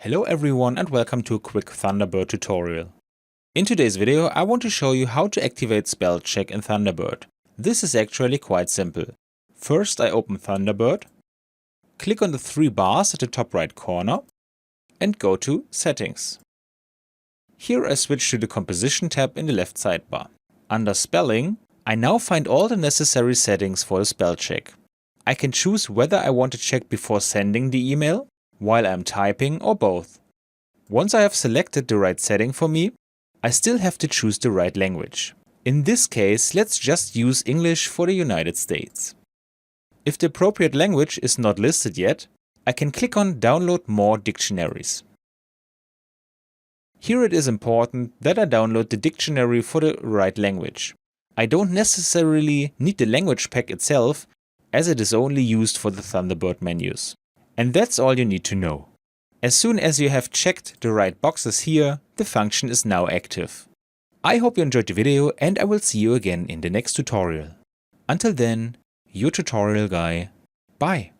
Hello everyone and welcome to a quick Thunderbird tutorial. In today's video I want to show you how to activate spell check in Thunderbird. This is actually quite simple. First I open Thunderbird, click on the three bars at the top right corner and go to Settings. Here I switch to the Composition tab in the left sidebar. Under Spelling, I now find all the necessary settings for the spell check. I can choose whether I want to check before sending the email, while I'm typing, or both. Once I have selected the right setting for me, I still have to choose the right language. In this case, let's just use English for the United States. If the appropriate language is not listed yet, I can click on Download More Dictionaries. Here it is important that I download the dictionary for the right language. I don't necessarily need the language pack itself, as it is only used for the Thunderbird menus. And that's all you need to know. As soon as you have checked the right boxes here, the function is now active. I hope you enjoyed the video and I will see you again in the next tutorial. Until then, your tutorial guy. Bye.